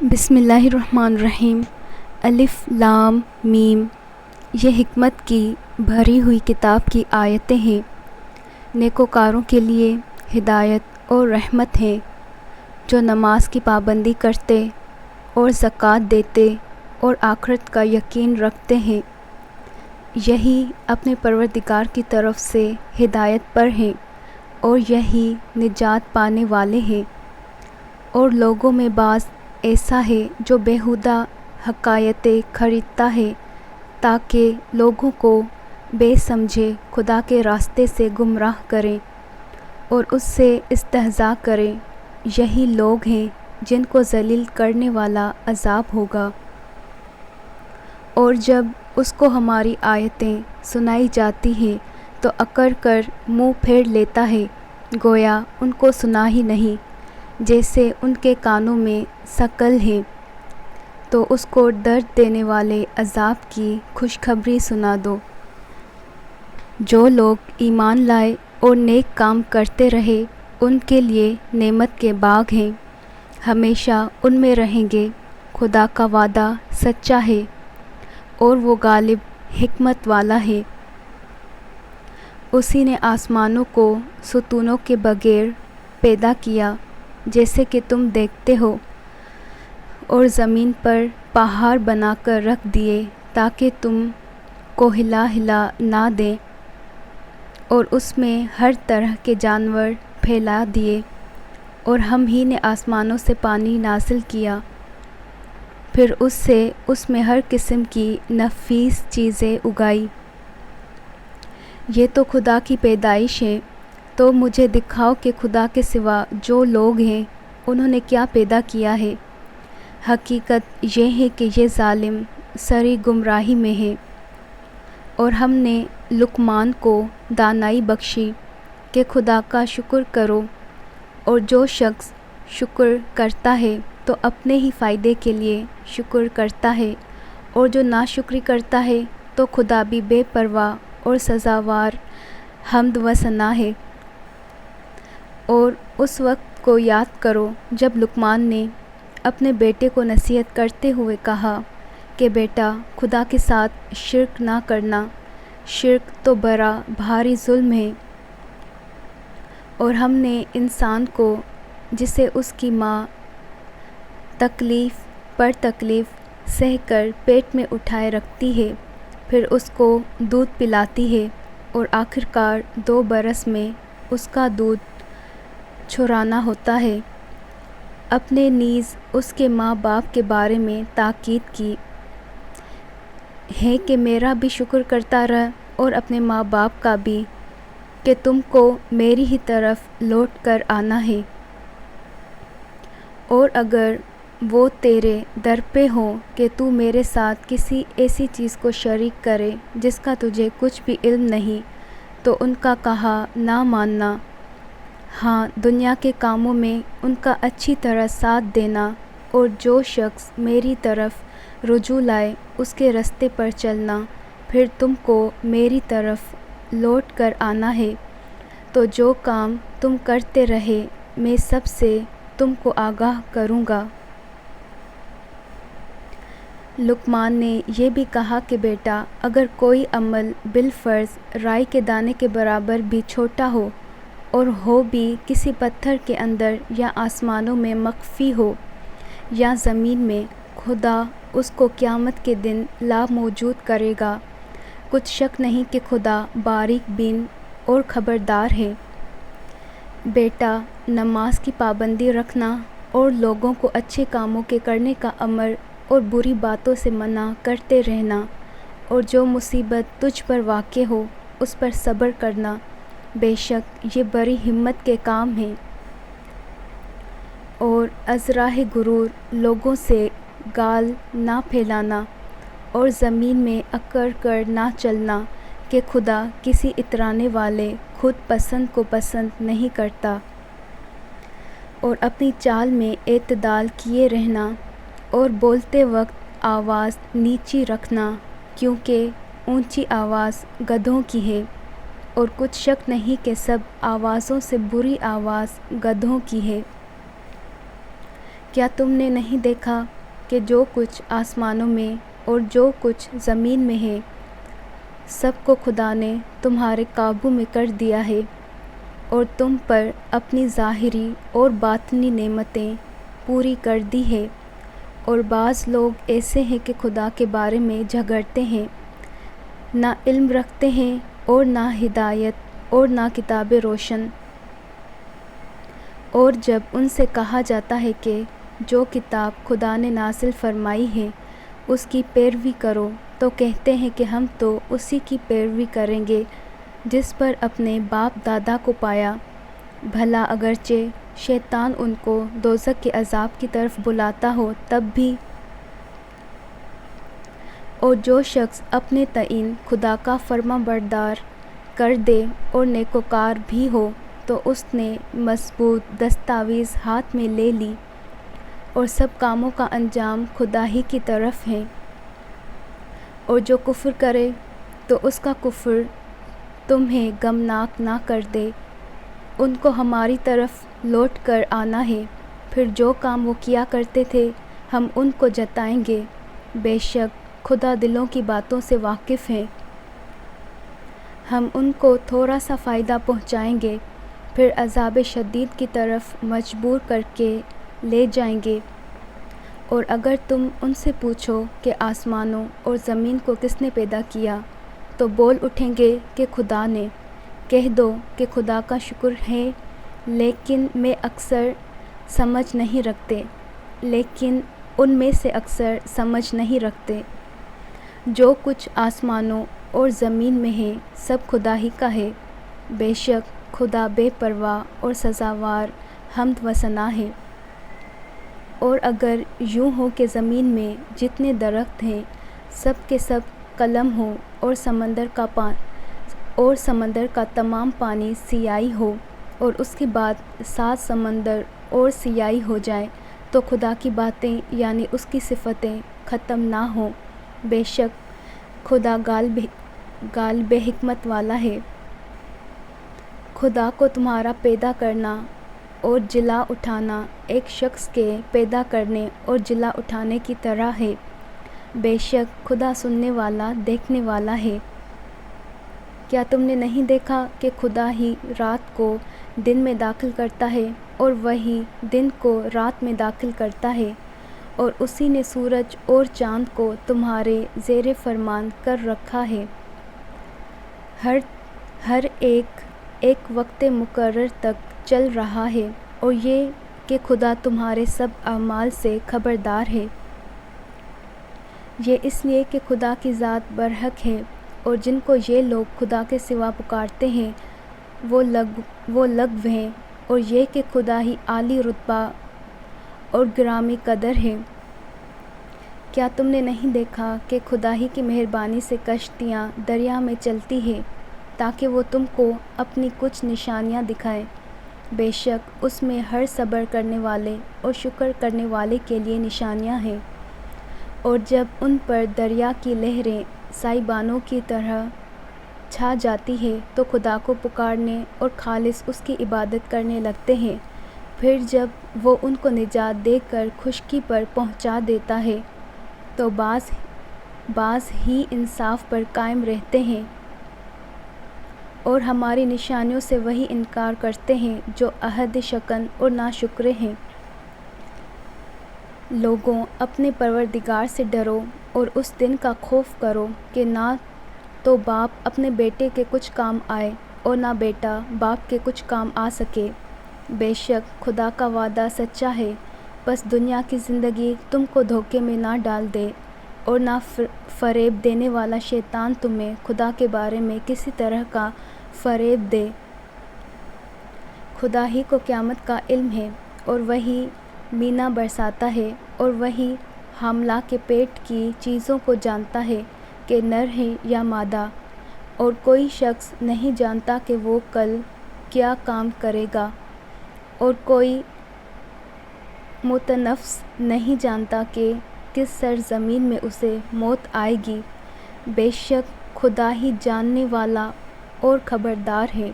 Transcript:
بسم اللہ الرحمن الرحیم۔ الف لام میم، یہ حکمت کی بھری ہوئی کتاب کی آیتیں ہیں، نیکوکاروں کے لیے ہدایت اور رحمت ہیں، جو نماز کی پابندی کرتے اور زکوٰۃ دیتے اور آخرت کا یقین رکھتے ہیں، یہی اپنے پروردگار کی طرف سے ہدایت پر ہیں اور یہی نجات پانے والے ہیں۔ اور لوگوں میں بعض ایسا ہے جو بیہودہ حکایتیں خریدتا ہے تاکہ لوگوں کو بے سمجھے خدا کے راستے سے گمراہ کریں اور اس سے استہزاء کریں، یہی لوگ ہیں جن کو ذلیل کرنے والا عذاب ہوگا۔ اور جب اس کو ہماری آیتیں سنائی جاتی ہیں تو اکڑ کر منہ پھیر لیتا ہے، گویا ان کو سنا ہی نہیں، جیسے ان کے کانوں میں ثقل ہے۔ تو اس کو درد دینے والے عذاب کی خوشخبری سنا دو۔ جو لوگ ایمان لائے اور نیک کام کرتے رہے، ان کے لیے نعمت کے باغ ہیں، ہمیشہ ان میں رہیں گے۔ خدا کا وعدہ سچا ہے اور وہ غالب حکمت والا ہے۔ اسی نے آسمانوں کو ستونوں کے بغیر پیدا کیا جیسے کہ تم دیکھتے ہو، اور زمین پر پہاڑ بنا کر رکھ دیے تاکہ تم کو ہلا نہ دیں، اور اس میں ہر طرح کے جانور پھیلا دیے، اور ہم ہی نے آسمانوں سے پانی نازل کیا، پھر اس میں ہر قسم کی نفیس چیزیں اگائی۔ یہ تو خدا کی پیدائش ہے، تو مجھے دکھاؤ کہ خدا کے سوا جو لوگ ہیں انہوں نے کیا پیدا کیا ہے۔ حقیقت یہ ہے کہ یہ ظالم سری گمراہی میں ہے۔ اور ہم نے لقمان کو دانائی بخشی کہ خدا کا شکر کرو، اور جو شخص شکر کرتا ہے تو اپنے ہی فائدے کے لیے شکر کرتا ہے، اور جو ناشکری کرتا ہے تو خدا بھی بے پرواہ اور سزاوار حمد و ثنا ہے۔ اور اس وقت کو یاد کرو جب لقمان نے اپنے بیٹے کو نصیحت کرتے ہوئے کہا کہ بیٹا، خدا کے ساتھ شرک نہ کرنا، شرک تو بڑا بھاری ظلم ہے۔ اور ہم نے انسان کو، جسے اس کی ماں تکلیف پر تکلیف سہ کر پیٹ میں اٹھائے رکھتی ہے، پھر اس کو دودھ پلاتی ہے، اور آخرکار 2 برس میں اس کا دودھ چھڑانا ہوتا ہے، اپنے نیز اس کے ماں باپ کے بارے میں تاکید کی ہے کہ میرا بھی شکر کرتا رہ اور اپنے ماں باپ کا بھی، کہ تم کو میری ہی طرف لوٹ کر آنا ہے۔ اور اگر وہ تیرے در پہ ہوں کہ تو میرے ساتھ کسی ایسی چیز کو شریک کرے جس کا تجھے کچھ بھی علم نہیں، تو ان کا کہا نہ ماننا، ہاں دنیا کے کاموں میں ان کا اچھی طرح ساتھ دینا، اور جو شخص میری طرف رجوع لائے اس کے رستے پر چلنا، پھر تم کو میری طرف لوٹ کر آنا ہے، تو جو کام تم کرتے رہے میں سب سے تم کو آگاہ کروں گا۔ لقمان نے یہ بھی کہا کہ بیٹا، اگر کوئی عمل بالفرض رائی کے دانے کے برابر بھی چھوٹا ہو، اور ہو بھی کسی پتھر کے اندر یا آسمانوں میں مخفی ہو یا زمین میں، خدا اس کو قیامت کے دن لاموجود کرے گا۔ کچھ شک نہیں کہ خدا باریک بین اور خبردار ہے۔ بیٹا، نماز کی پابندی رکھنا اور لوگوں کو اچھے کاموں کے کرنے کا امر اور بری باتوں سے منع کرتے رہنا، اور جو مصیبت تجھ پر واقع ہو اس پر صبر کرنا، بے شک یہ بڑی ہمت کے کام ہیں۔ اور از راہ غرور لوگوں سے گال نہ پھیلانا، اور زمین میں اکڑ کر نہ چلنا، کہ خدا کسی اترانے والے خود پسند کو پسند نہیں کرتا۔ اور اپنی چال میں اعتدال کیے رہنا، اور بولتے وقت آواز نیچی رکھنا، کیونکہ اونچی آواز گدھوں کی ہے، اور کچھ شک نہیں کہ سب آوازوں سے بری آواز گدھوں کی ہے۔ کیا تم نے نہیں دیکھا کہ جو کچھ آسمانوں میں اور جو کچھ زمین میں ہے سب کو خدا نے تمہارے قابو میں کر دیا ہے اور تم پر اپنی ظاہری اور باطنی نعمتیں پوری کر دی ہے۔ اور بعض لوگ ایسے ہیں کہ خدا کے بارے میں جھگڑتے ہیں، نہ علم رکھتے ہیں اور نہ ہدایت اور نہ کتاب روشن۔ اور جب ان سے کہا جاتا ہے کہ جو کتاب خدا نے نازل فرمائی ہے اس کی پیروی کرو تو کہتے ہیں کہ ہم تو اسی کی پیروی کریں گے جس پر اپنے باپ دادا کو پایا، بھلا اگرچہ شیطان ان کو دوزخ کے عذاب کی طرف بلاتا ہو تب بھی۔ اور جو شخص اپنے تعین خدا کا فرما بردار کر دے اور نیکوکار بھی ہو تو اس نے مضبوط دستاویز ہاتھ میں لے لی اور سب کاموں کا انجام خدا ہی کی طرف ہے۔ اور جو کفر کرے تو اس کا کفر تمہیں غمناک نہ کر دے، ان کو ہماری طرف لوٹ کر آنا ہے، پھر جو کام وہ کیا کرتے تھے ہم ان کو جتائیں گے، بے شک خدا دلوں کی باتوں سے واقف ہے۔ ہم ان کو تھوڑا سا فائدہ پہنچائیں گے، پھر عذاب شدید کی طرف مجبور کر کے لے جائیں گے۔ اور اگر تم ان سے پوچھو کہ آسمانوں اور زمین کو کس نے پیدا کیا تو بول اٹھیں گے کہ خدا نے۔ کہہ دو کہ خدا کا شکر ہے، لیکن میں اکثر سمجھ نہیں رکھتے، لیکن ان میں سے اکثر سمجھ نہیں رکھتے۔ جو کچھ آسمانوں اور زمین میں ہے سب خدا ہی کا ہے، بے شک خدا بے پرواہ اور سزاوار حمد و ثنا ہے۔ اور اگر یوں ہو کہ زمین میں جتنے درخت ہیں سب کے سب قلم ہوں اور سمندر کا تمام پانی سیاہی ہو اور اس کے بعد 7 سمندر اور سیاہی ہو جائے تو خدا کی باتیں یعنی اس کی صفتیں ختم نہ ہوں، بے شک خدا غالب حکمت والا ہے۔ خدا کو تمہارا پیدا کرنا اور جلا اٹھانا ایک شخص کے پیدا کرنے اور جلا اٹھانے کی طرح ہے، بے شک خدا سننے والا دیکھنے والا ہے۔ کیا تم نے نہیں دیکھا کہ خدا ہی رات کو دن میں داخل کرتا ہے اور وہی دن کو رات میں داخل کرتا ہے، اور اسی نے سورج اور چاند کو تمہارے زیر فرمان کر رکھا ہے، ہر ایک وقت مقرر تک چل رہا ہے، اور یہ کہ خدا تمہارے سب اعمال سے خبردار ہے۔ یہ اس لیے کہ خدا کی ذات برحق ہے، اور جن کو یہ لوگ خدا کے سوا پکارتے ہیں وہ لغو ہیں، اور یہ کہ خدا ہی عالی رتبہ اور گرامی قدر ہے۔ کیا تم نے نہیں دیکھا کہ خدا ہی کی مہربانی سے کشتیاں دریا میں چلتی ہیں تاکہ وہ تم کو اپنی کچھ نشانیاں دکھائے، بے شک اس میں ہر صبر کرنے والے اور شکر کرنے والے کے لیے نشانیاں ہیں۔ اور جب ان پر دریا کی لہریں سائبانوں کی طرح چھا جاتی ہے تو خدا کو پکارنے اور خالص اس کی عبادت کرنے لگتے ہیں، پھر جب وہ ان کو نجات دے کر خشکی پر پہنچا دیتا ہے تو بعض ہی انصاف پر قائم رہتے ہیں، اور ہماری نشانیوں سے وہی انکار کرتے ہیں جو عہد شکن اور ناشکرے ہیں۔ لوگوں، اپنے پروردگار سے ڈرو اور اس دن کا خوف کرو کہ نہ تو باپ اپنے بیٹے کے کچھ کام آئے اور نہ بیٹا باپ کے کچھ کام آ سکے، بے شک خدا کا وعدہ سچا ہے۔ بس دنیا کی زندگی تم کو دھوکے میں نہ ڈال دے اور نہ فریب دینے والا شیطان تمہیں خدا کے بارے میں کسی طرح کا فریب دے۔ خدا ہی کو قیامت کا علم ہے، اور وہی مینہ برساتا ہے، اور وہی حاملہ کے پیٹ کی چیزوں کو جانتا ہے کہ نر ہے یا مادہ، اور کوئی شخص نہیں جانتا کہ وہ کل کیا کام کرے گا، اور کوئی متنفس نہیں جانتا کہ کس سرزمین میں اسے موت آئے گی، بے شک خدا ہی جاننے والا اور خبردار ہے۔